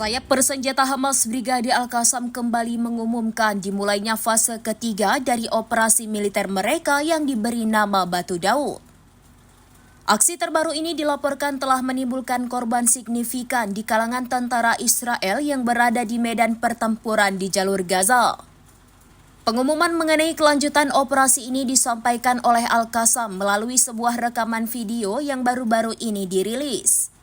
Sayap bersenjata Hamas Brigade Al-Qassam kembali mengumumkan dimulainya fase ketiga dari operasi militer mereka yang diberi nama Batu Daud. Aksi terbaru ini dilaporkan telah menimbulkan korban signifikan di kalangan tentara Israel yang berada di medan pertempuran di jalur Gaza. Pengumuman mengenai kelanjutan operasi ini disampaikan oleh Al-Qassam melalui sebuah rekaman video yang baru-baru ini dirilis.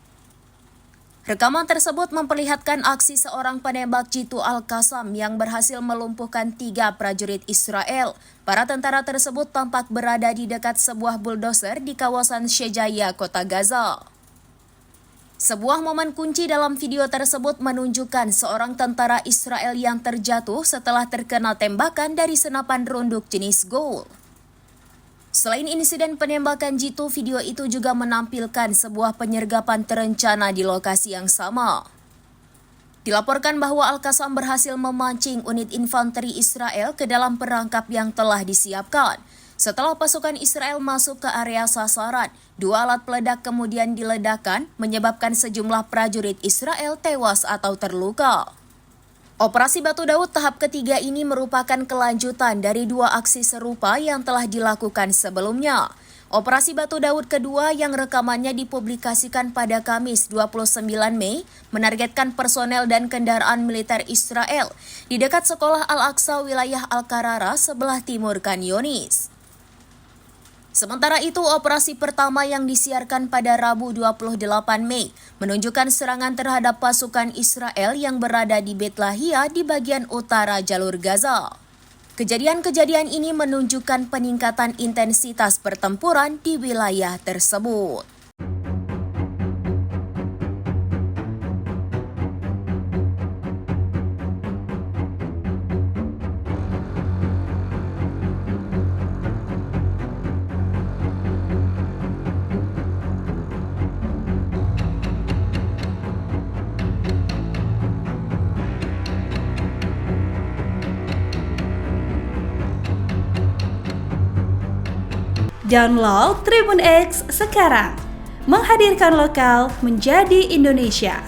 Rekaman tersebut memperlihatkan aksi seorang penembak jitu Al-Qassam yang berhasil melumpuhkan 3 prajurit Israel. Para tentara tersebut tampak berada di dekat sebuah bulldozer di kawasan Shejaya, kota Gaza. Sebuah momen kunci dalam video tersebut menunjukkan seorang tentara Israel yang terjatuh setelah terkena tembakan dari senapan runduk jenis Gold. Selain insiden penembakan jitu, video itu juga menampilkan sebuah penyergapan terencana di lokasi yang sama. Dilaporkan bahwa Al-Qassam berhasil memancing unit infanteri Israel ke dalam perangkap yang telah disiapkan. Setelah pasukan Israel masuk ke area sasaran, 2 alat peledak kemudian diledakkan, menyebabkan sejumlah prajurit Israel tewas atau terluka. Operasi Batu Daud tahap ketiga ini merupakan kelanjutan dari 2 aksi serupa yang telah dilakukan sebelumnya. Operasi Batu Daud kedua yang rekamannya dipublikasikan pada Kamis 29 Mei menargetkan personel dan kendaraan militer Israel di dekat sekolah Al-Aqsa wilayah Al-Qarara sebelah timur Khan Yunis. Sementara itu, operasi pertama yang disiarkan pada Rabu 28 Mei menunjukkan serangan terhadap pasukan Israel yang berada di Bet Lahia di bagian utara jalur Gaza. Kejadian-kejadian ini menunjukkan peningkatan intensitas pertempuran di wilayah tersebut. Download Tribun X sekarang, menghadirkan lokal menjadi Indonesia.